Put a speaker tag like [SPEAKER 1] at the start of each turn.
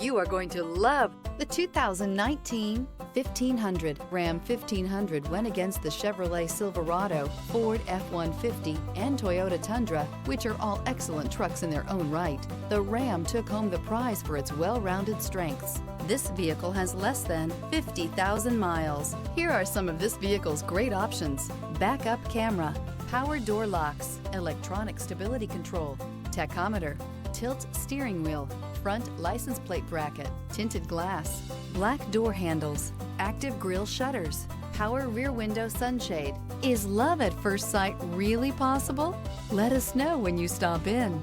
[SPEAKER 1] You are going to love the 2019 1500. Ram 1500 went against the Chevrolet Silverado, Ford F-150, and Toyota Tundra, which are all excellent trucks in their own right. The Ram took home the prize for its well-rounded strengths. This vehicle has less than 50,000 miles. Here are some of this vehicle's great options: backup camera, power door locks, electronic stability control, tachometer, tilt steering wheel, front license plate bracket, tinted glass, black door handles, active grille shutters, power rear window sunshade. Is love at first sight really possible? Let us know when you stop in.